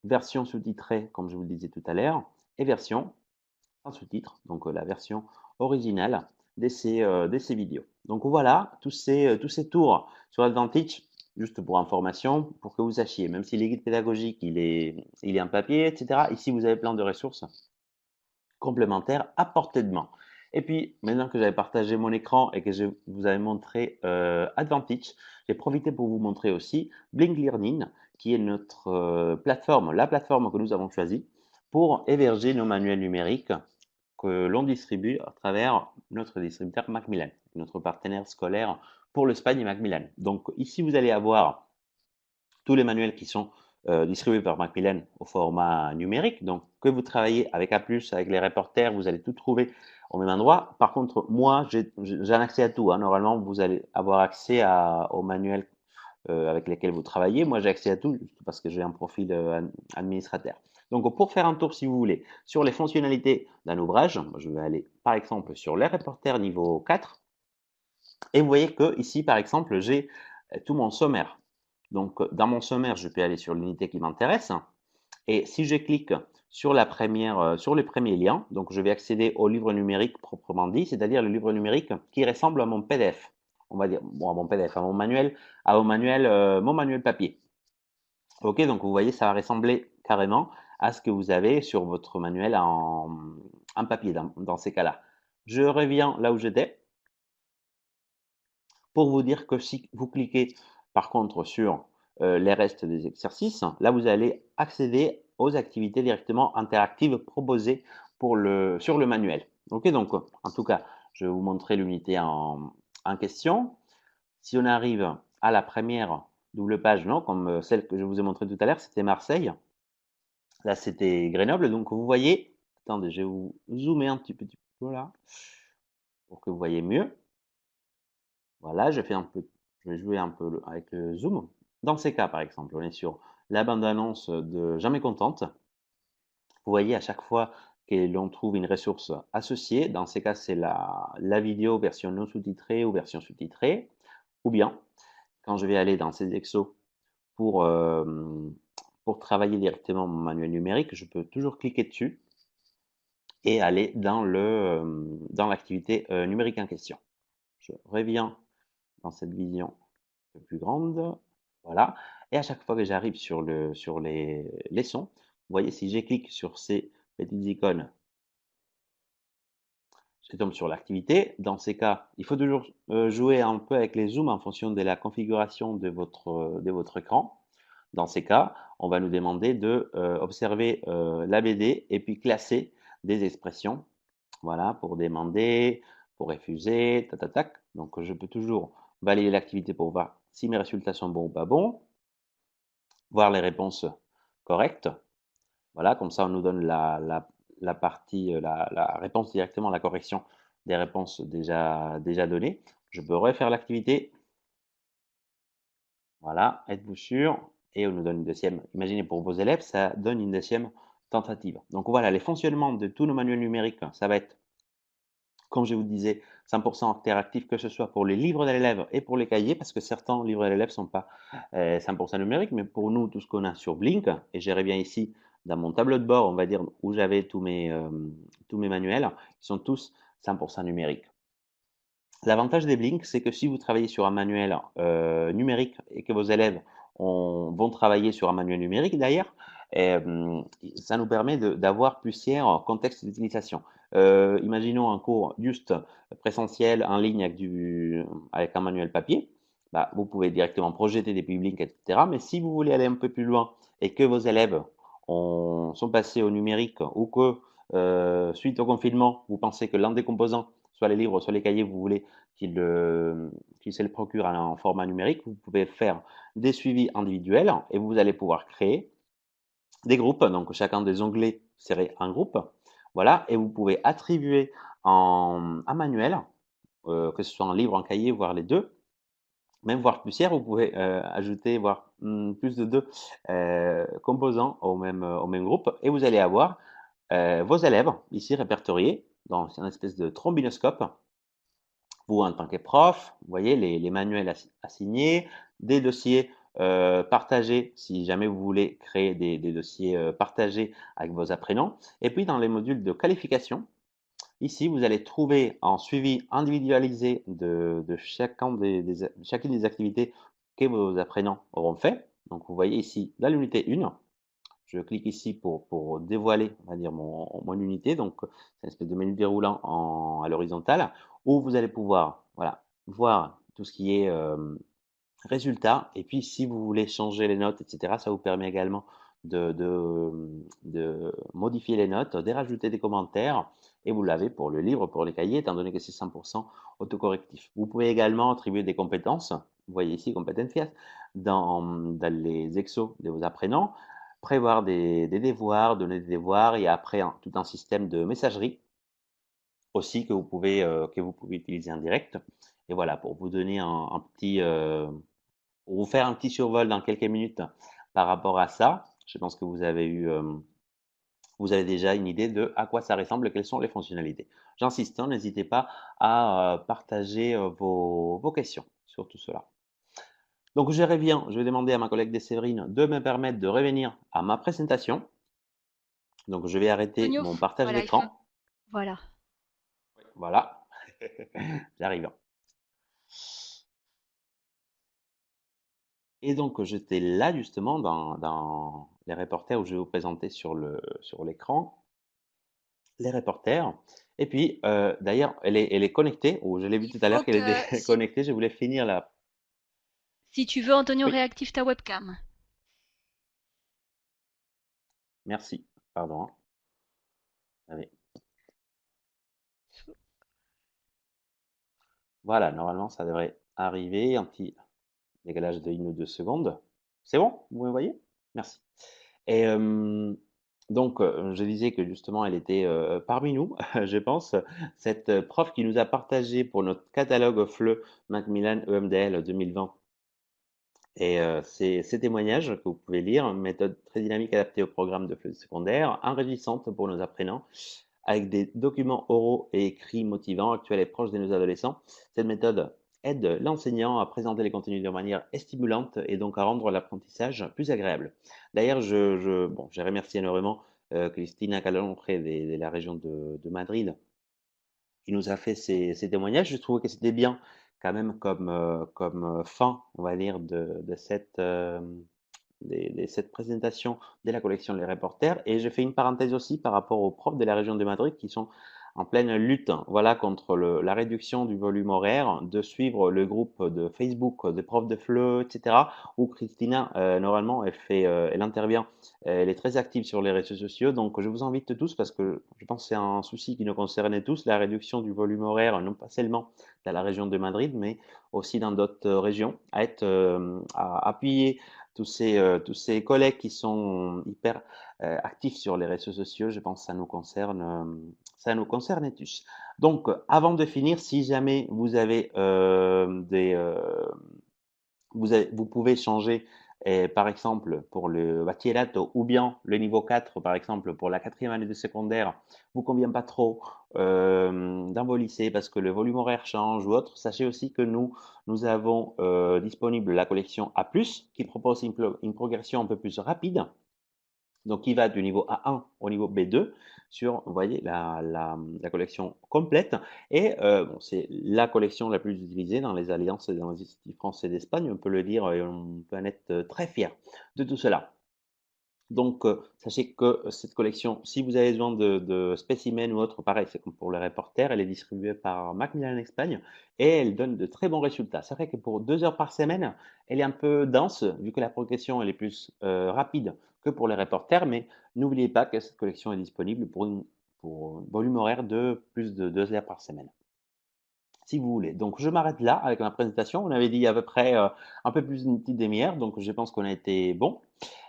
Version sous-titrée, comme je vous le disais tout à l'heure, et version sans sous-titres, donc la version originale de ces vidéos. Donc voilà, tous ces tours sur Advantage, juste pour information, pour que vous sachiez, même si les guides pédagogiques, il est en papier, etc., ici vous avez plein de ressources complémentaires à portée de main. Et puis, maintenant que j'avais partagé mon écran et que je vous avais montré Advantage, j'ai profité pour vous montrer aussi Blink Learning, qui est notre plateforme, la plateforme que nous avons choisie pour héberger nos manuels numériques que l'on distribue à travers notre distributeur Macmillan, notre partenaire scolaire pour l'Espagne et Macmillan. Donc ici, vous allez avoir tous les manuels qui sont distribués par Macmillan au format numérique. Donc que vous travaillez avec A+, avec les reporters, vous allez tout trouver au même endroit. Par contre, moi, j'ai un accès à tout. Hein. Normalement, vous allez avoir accès aux manuels avec lesquels vous travaillez. Moi, j'ai accès à tout parce que j'ai un profil administrateur. Donc, pour faire un tour, si vous voulez, sur les fonctionnalités d'un ouvrage, je vais aller par exemple sur les reporters niveau 4. Et vous voyez que ici, par exemple, j'ai tout mon sommaire. Donc, dans mon sommaire, je peux aller sur l'unité qui m'intéresse. Et si je clique sur sur les premiers liens, donc je vais accéder au livre numérique proprement dit, c'est-à-dire le livre numérique qui ressemble à mon PDF. On va dire, bon, à mon PDF, mon manuel papier. Ok, donc vous voyez, ça va ressembler carrément à ce que vous avez sur votre manuel en papier dans ces cas-là. Je reviens là où j'étais pour vous dire que si vous cliquez par contre sur les restes des exercices, là vous allez accéder aux activités directement interactives proposées sur le manuel. Ok, donc en tout cas, je vais vous montrer l'unité en question. Si on arrive à la première double page, non, comme celle que je vous ai montrée tout à l'heure, c'était Marseille. Là, c'était Grenoble. Donc, vous voyez, attendez, je vais vous zoomer un petit peu là pour que vous voyez mieux. Voilà, je vais jouer un peu avec le zoom. Dans ces cas, par exemple, on est sur la bande-annonce de Jamais contente. Vous voyez à chaque fois que l'on trouve une ressource associée. Dans ces cas, c'est la vidéo version non sous-titrée ou version sous-titrée. Ou bien, quand je vais aller dans ces exos pour, pour travailler directement mon manuel numérique, je peux toujours cliquer dessus et aller dans l'activité numérique en question. Je reviens dans cette vision un peu plus grande. Voilà. Et à chaque fois que j'arrive sur les leçons, vous voyez, si je clique sur ces petites icônes, je tombe sur l'activité. Dans ces cas, il faut toujours jouer un peu avec les zooms en fonction de la configuration de votre écran. Dans ces cas, on va nous demander de observer la BD et puis classer des expressions. Voilà, pour demander, pour refuser, tac, tac, tac. Donc, je peux toujours balayer l'activité pour voir si mes résultats sont bons ou pas bons, voir les réponses correctes. Voilà, comme ça, on nous donne la partie, la réponse directement, la correction des réponses déjà données. Je peux refaire l'activité. Voilà, êtes-vous sûr? Et on nous donne une deuxième. Imaginez pour vos élèves, ça donne une deuxième tentative. Donc voilà, les fonctionnements de tous nos manuels numériques, ça va être, comme je vous disais, 100% interactif, que ce soit pour les livres de l'élève et pour les cahiers, parce que certains livres de l'élève ne sont pas 100% numériques, mais pour nous, tout ce qu'on a sur Blink, et j'irai bien ici dans mon tableau de bord, on va dire, où j'avais tous mes manuels, ils sont tous 100% numériques. L'avantage des Blink, c'est que si vous travaillez sur un manuel numérique et que vos élèves vont travailler sur un manuel numérique d'ailleurs, ça nous permet d'avoir plusieurs contextes d'utilisation. Imaginons un cours juste présentiel en ligne avec un manuel papier. Bah, vous pouvez directement projeter des Blink, etc. Mais si vous voulez aller un peu plus loin et que vos élèves sont passés au numérique ou que suite au confinement, vous pensez que l'un des composants, soit les livres, soit les cahiers, vous voulez qu'il se le procure en format numérique, vous pouvez faire des suivis individuels et vous allez pouvoir créer des groupes. Donc, chacun des onglets serait un groupe. Voilà, et vous pouvez attribuer un manuel, que ce soit un livre, un cahier, voire les deux, même voire plusieurs, vous pouvez ajouter voire plus de deux composants au même groupe et vous allez avoir vos élèves ici répertoriés dans une espèce de trombinoscope vous en tant que prof, vous voyez les manuels assignés, des dossiers partagés si jamais vous voulez créer des dossiers partagés avec vos apprenants. Et puis dans les modules de qualification, ici vous allez trouver en suivi individualisé de chacune des activités que vos apprenants auront fait. Donc vous voyez ici dans l'unité 1, je clique ici pour dévoiler, on va dire, mon unité. Donc, c'est une espèce de menu déroulant à l'horizontale où vous allez pouvoir, voilà, voir tout ce qui est résultats. Et puis, si vous voulez changer les notes, etc., ça vous permet également de modifier les notes, de rajouter des commentaires. Et vous l'avez pour le livre, pour les cahiers, étant donné que c'est 100% autocorrectif. Vous pouvez également attribuer des compétences. Vous voyez ici, compétences, dans les exos de vos apprenants, prévoir des devoirs, donner des devoirs, et après tout un système de messagerie aussi que vous pouvez utiliser en direct. Et voilà, pour vous donner un petit, pour vous faire un petit survol dans quelques minutes par rapport à ça, je pense que vous avez déjà une idée de à quoi ça ressemble, quelles sont les fonctionnalités. J'insiste, hein, n'hésitez pas à partager vos questions sur tout cela. Donc je reviens, je vais demander à ma collègue Séverine de me permettre de revenir à ma présentation. Donc je vais arrêter Antonio, mon partage voilà, il faut. d'écran. Voilà. Voilà, j'arrive. Et donc j'étais là justement dans les reporters où je vais vous présenter sur l'écran les reporters. Et puis d'ailleurs elle est connectée, ou je l'ai vu Il tout à l'heure faut qu'elle que, était connectée. Je voulais finir la. si tu veux, Antonio, Oui, réactive ta webcam. merci. Pardon, hein. Allez. Voilà, normalement ça devrait arriver. Un petit décalage de 1 ou 2 secondes. C'est bon? Vous me voyez? Merci. Et donc, je disais que justement, elle était parmi nous, je pense, cette prof qui nous a partagé pour notre catalogue FLE Macmillan EMDL 2020 et ces témoignages que vous pouvez lire, une méthode très dynamique adaptée au programme de FLE secondaire, enrichissante pour nos apprenants, avec des documents oraux et écrits motivants, actuels et proches de nos adolescents. Cette méthode aide l'enseignant à présenter les contenus de manière stimulante et donc à rendre l'apprentissage plus agréable. D'ailleurs, bon, je remercie énormément Cristina Calonge de la région de Madrid qui nous a fait ces témoignages. Je trouvais que c'était bien quand même comme fin, on va dire, de cette présentation de la collection Les Reporters. Et je fais une parenthèse aussi par rapport aux profs de la région de Madrid qui sont en pleine lutte, voilà, contre la réduction du volume horaire, de suivre le groupe de Facebook des profs de FLE, etc., où Christina, normalement, elle intervient, elle est très active sur les réseaux sociaux. Donc, je vous invite tous, parce que je pense que c'est un souci qui nous concerne tous, la réduction du volume horaire, non pas seulement dans la région de Madrid, mais aussi dans d'autres régions, à appuyer tous ces collègues qui sont hyper actifs sur les réseaux sociaux. Je pense que ça nous concerne tous. Donc, avant de finir, si jamais vous avez vous pouvez changer, par exemple, pour le bachillerato, ou bien le niveau 4, par exemple, pour la quatrième année de secondaire, vous convient pas trop dans vos lycées parce que le volume horaire change ou autre. Sachez aussi que nous avons disponible la collection A+, qui propose une progression un peu plus rapide, donc qui va du niveau A1 au niveau B2 sur, vous voyez, la collection complète. Et bon, c'est la collection la plus utilisée dans les alliances et dans les instituts français d'Espagne, on peut le dire, et on peut en être très fier de tout cela. Donc, sachez que cette collection, si vous avez besoin de spécimens ou autre, pareil, c'est comme pour le reporter, elle est distribuée par Macmillan Espagne et elle donne de très bons résultats. C'est vrai que pour 2 heures par semaine, elle est un peu dense, vu que la progression elle est plus rapide que pour les reporters, mais n'oubliez pas que cette collection est disponible pour un volume horaire de plus de 2 heures par semaine, si vous voulez. Donc, je m'arrête là avec ma présentation. On avait dit à peu près un peu plus d'une petite demi-heure, donc je pense qu'on a été bon.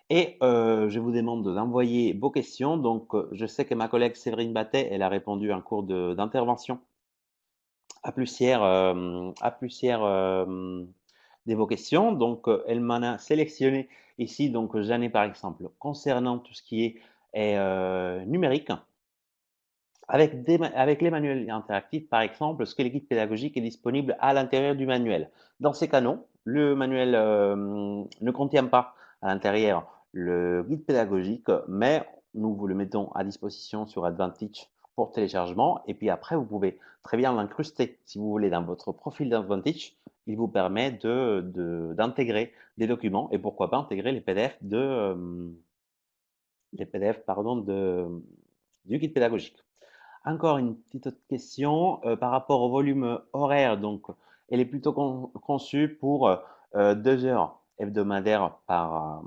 Et je vous demande d'envoyer vos questions. Donc, je sais que ma collègue Séverine Battet, elle a répondu en cours d'intervention à plusieurs de vos questions. Donc, elle m'en a sélectionné ici. Donc, j'en ai par exemple concernant tout ce qui est numérique. Avec les manuels interactifs, par exemple, ce que le guide pédagogique est disponible à l'intérieur du manuel. Dans ces cas, non, le manuel ne contient pas à l'intérieur le guide pédagogique, mais nous vous le mettons à disposition sur Advantage pour téléchargement. Et puis après, vous pouvez très bien l'incruster, si vous voulez, dans votre profil d'Advantage. Il vous permet d'intégrer des documents et pourquoi pas intégrer les PDF pardon, du guide pédagogique. Encore une petite autre question par rapport au volume horaire. Donc, elle est plutôt conçue pour 2 heures hebdomadaires par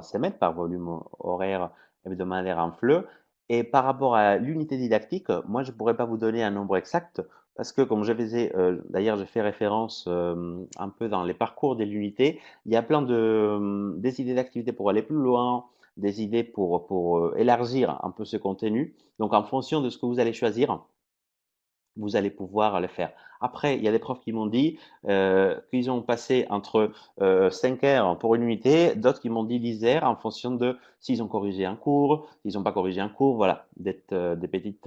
semaine, par volume horaire hebdomadaire en FLE. Et par rapport à l'unité didactique, moi, je ne pourrais pas vous donner un nombre exact parce que, comme je faisais, d'ailleurs, je fais référence un peu dans les parcours de l'unité, il y a plein des idées d'activités pour aller plus loin, des idées pour élargir un peu ce contenu. Donc, en fonction de ce que vous allez choisir, vous allez pouvoir le faire. Après, il y a des profs qui m'ont dit qu'ils ont passé entre 5 heures pour une unité, d'autres qui m'ont dit 10 heures en fonction de s'ils ont corrigé un cours, s'ils n'ont pas corrigé un cours, voilà, des petits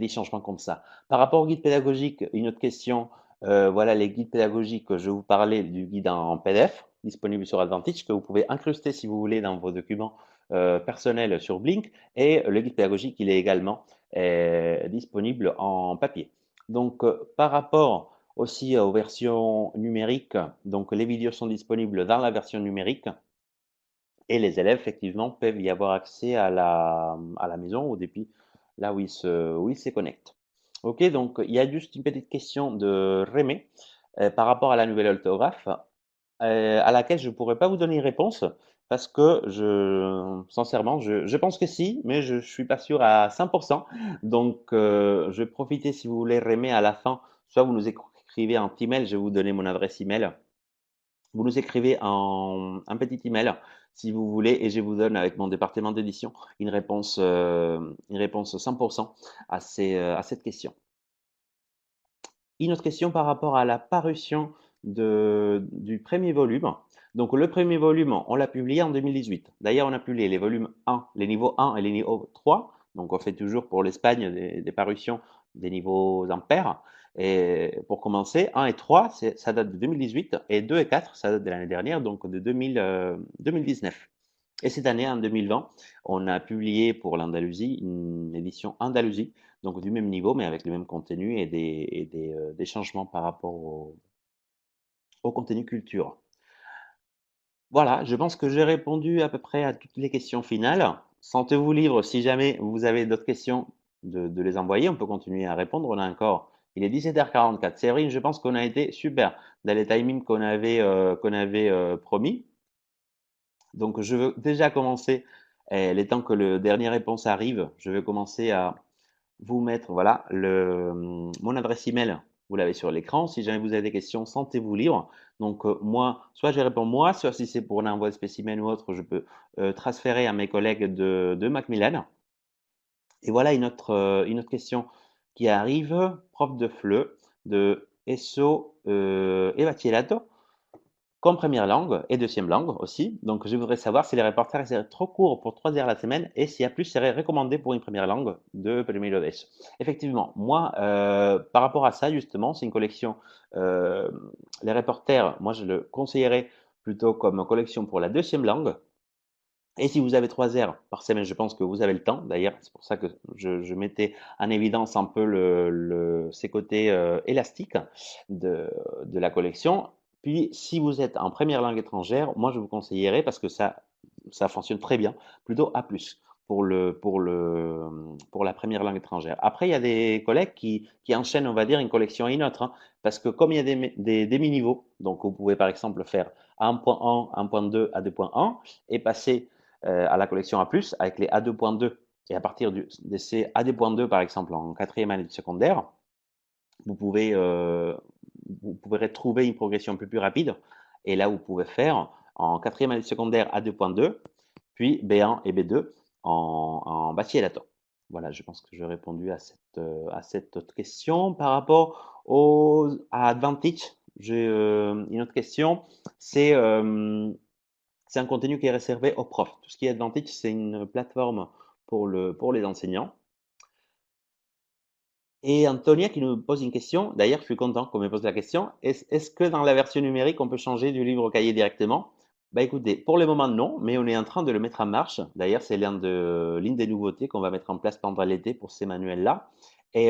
changements comme ça. Par rapport au guide pédagogique, une autre question. Voilà les guides pédagogiques, je vais vous parler du guide en PDF disponible sur Advantage que vous pouvez incruster si vous voulez dans vos documents personnels sur Blink et le guide pédagogique il est également disponible en papier. Donc par rapport aussi aux versions numériques, donc les vidéos sont disponibles dans la version numérique et les élèves effectivement peuvent y avoir accès à la maison ou depuis là où ils se connectent. Ok, donc il y a juste une petite question de Rémé par rapport à la nouvelle orthographe à laquelle je ne pourrais pas vous donner une réponse parce que sincèrement, je pense que si, mais je ne suis pas sûr à 100%. Donc, je vais profiter, si vous voulez, Rémé, à la fin, soit vous nous écrivez un petit mail, je vais vous donner mon adresse email. Vous nous écrivez un petit email si vous voulez et je vous donne avec mon département d'édition une réponse 100% à cette question. Une autre question par rapport à la parution du premier volume. Donc le premier volume, on l'a publié en 2018. D'ailleurs, on a publié les volumes 1, les niveaux 1 et les niveaux 3. Donc on fait toujours pour l'Espagne des parutions des niveaux ampères. Et pour commencer, 1 et 3, ça date de 2018 et 2 et 4, ça date de l'année dernière, donc de 2019. Et cette année, en 2020, on a publié pour l'Andalousie une édition Andalousie, donc du même niveau, mais avec le même contenu et des changements par rapport au contenu culture. Voilà, je pense que j'ai répondu à peu près à toutes les questions finales. Sentez-vous libre, si jamais vous avez d'autres questions, de les envoyer. On peut continuer à répondre. On a encore, il est 17h44. Séverine, je pense qu'on a été super dans les timings qu'on avait promis. Donc, je veux déjà commencer, les temps que le dernière réponse arrive, je vais commencer à vous mettre, voilà, mon adresse email. Vous l'avez sur l'écran. Si jamais vous avez des questions, sentez-vous libre. Donc, moi, soit je réponds moi, soit si c'est pour l'envoi de spécimen ou autre, je peux transférer à mes collègues de Macmillan. Et voilà une autre question qui arrive. Prof de FLE, de ESSO et Bachillerato comme première langue et deuxième langue aussi. Donc, je voudrais savoir si les reportages seraient trop courts pour 3 heures la semaine et s'il y a plus serait recommandé pour une première langue de Primero de eso. Effectivement, moi, par rapport à ça, justement, c'est une collection, euh, les reporters, moi, je le conseillerais plutôt comme collection pour la deuxième langue. Et si vous avez 3 heures par semaine, je pense que vous avez le temps. D'ailleurs, c'est pour ça que je mettais en évidence un peu ces côtés élastiques de la collection. Puis, si vous êtes en première langue étrangère, moi, je vous conseillerais, parce que ça fonctionne très bien, plutôt A+, pour la première langue étrangère. Après, il y a des collègues qui enchaînent, on va dire, une collection et une autre, hein, parce que comme il y a des demi-niveaux, donc vous pouvez par exemple faire A1.1, 1.2, A2.1, et passer à la collection A+, avec les A2.2, et à partir de ces AD.2, par exemple, en quatrième année de secondaire, vous pouvez, euh, vous pourrez trouver une progression un peu plus rapide. Et là, vous pouvez faire en quatrième année de secondaire A2.2, puis B1 et B2 en bachillerato. Voilà, je pense que j'ai répondu à cette autre question. Par rapport à Advantage, j'ai une autre question. C'est un contenu qui est réservé aux profs. Tout ce qui est Advantage, c'est une plateforme pour les enseignants. Et Antonia qui nous pose une question, d'ailleurs je suis content qu'on me pose la question, est-ce que dans la version numérique on peut changer du livre au cahier directement? Bah écoutez, pour le moment non, mais on est en train de le mettre en marche. D'ailleurs c'est l'une des nouveautés qu'on va mettre en place pendant l'été pour ces manuels-là. Et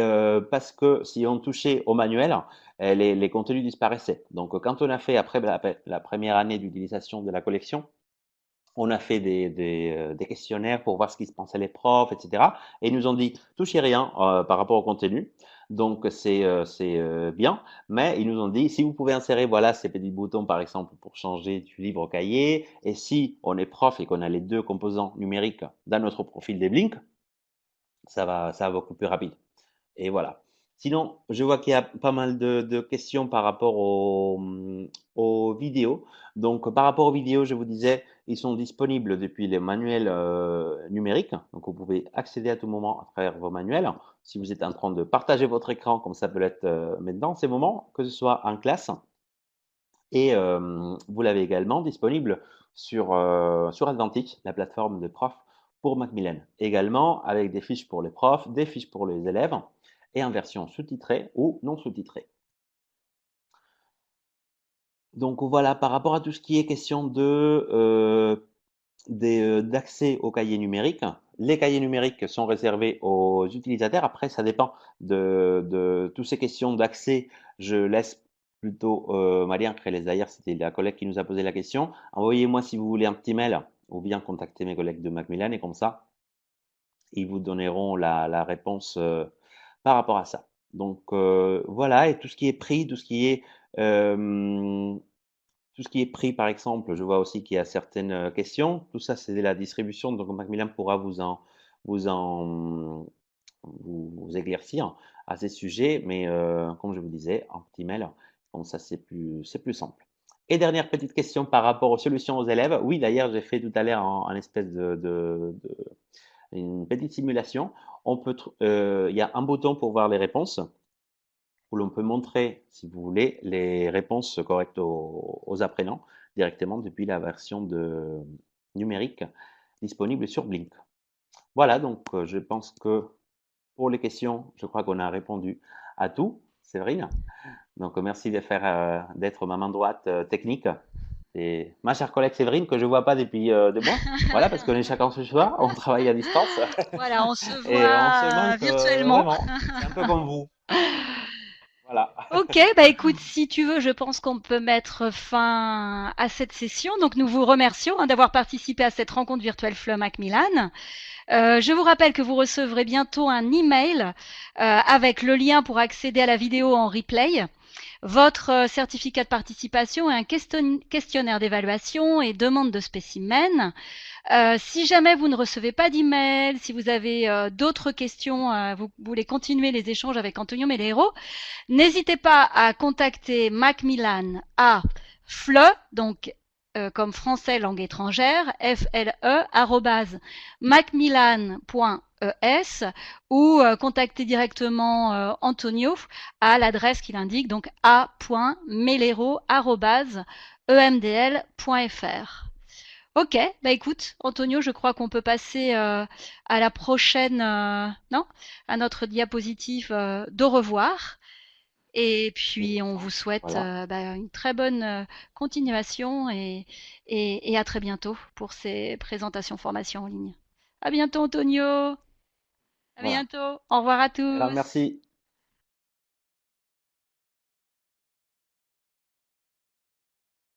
parce que si on touchait au manuel, les contenus disparaissaient. Donc quand on a fait après la première année d'utilisation de la collection, on a fait des questionnaires pour voir ce qu'ils se pensaient les profs, etc. Et ils nous ont dit, touchez rien par rapport au contenu. Donc c'est bien, mais ils nous ont dit, si vous pouvez insérer voilà ces petits boutons par exemple pour changer du livre au cahier, et si on est prof et qu'on a les deux composants numériques dans notre profil des Blink, ça va beaucoup plus rapide. Et voilà. Sinon, je vois qu'il y a pas mal de questions par rapport aux vidéos. Donc, par rapport aux vidéos, je vous disais, ils sont disponibles depuis les manuels numériques. Donc, vous pouvez accéder à tout moment à travers vos manuels. Si vous êtes en train de partager votre écran, comme ça peut l'être maintenant, ces moments, que ce soit en classe. Et vous l'avez également disponible sur Advantage, la plateforme de profs pour Macmillan. Également avec des fiches pour les profs, des fiches pour les élèves et en version sous-titrée ou non sous-titrée. Donc voilà, par rapport à tout ce qui est question d'accès aux cahiers numériques, les cahiers numériques sont réservés aux utilisateurs. Après, ça dépend de toutes ces questions d'accès. Je laisse plutôt Marianne Créles. D'ailleurs, c'était la collègue qui nous a posé la question. Envoyez-moi si vous voulez un petit mail ou bien contactez mes collègues de Macmillan et comme ça, ils vous donneront la réponse par rapport à ça. Donc voilà, et tout ce qui est prix, euh, tout ce qui est prix, par exemple, je vois aussi qu'il y a certaines questions. Tout ça, c'est la distribution. Donc Macmillan pourra vous en vous éclaircir à ces sujets, mais comme je vous disais, en petit mail, comme ça c'est plus simple. Et dernière petite question par rapport aux solutions aux élèves. Oui, d'ailleurs, j'ai fait tout à l'heure en espèce une petite simulation. Il y a un bouton pour voir les réponses, où l'on peut montrer, si vous voulez, les réponses correctes aux apprenants directement depuis la version numérique disponible sur Blink. Voilà, donc je pense que pour les questions, je crois qu'on a répondu à tout, Séverine. Donc merci d'être ma main droite technique. Et ma chère collègue Séverine, que je ne vois pas depuis 2 mois. Voilà, parce qu'on est chacun ce soir, on travaille à distance. Voilà, on se Et on se voit manque virtuellement. vraiment. C'est un peu comme vous. Voilà. Ok, bah écoute, si tu veux, je pense qu'on peut mettre fin à cette session. Donc nous vous remercions d'avoir participé à cette rencontre virtuelle FLE Macmillan. Je vous rappelle que vous recevrez bientôt un email avec le lien pour accéder à la vidéo en replay, votre certificat de participation et un questionnaire d'évaluation et demande de spécimens. Si jamais vous ne recevez pas d'email, si vous avez d'autres questions, vous voulez continuer les échanges avec Antonio Melero, n'hésitez pas à contacter Macmillan à FLE, donc comme français langue étrangère, FLE, macmillan.es ou contacter directement Antonio à l'adresse qu'il indique, donc a.melero@emdl.fr. Ok, bah écoute, Antonio, je crois qu'on peut passer à la prochaine, non, à notre diapositive d'au revoir. Et puis, on vous souhaite Voilà. une très bonne continuation et à très bientôt pour ces présentations formations en ligne. À bientôt, Antonio. À Voilà. bientôt. Au revoir à Un grand tous. merci.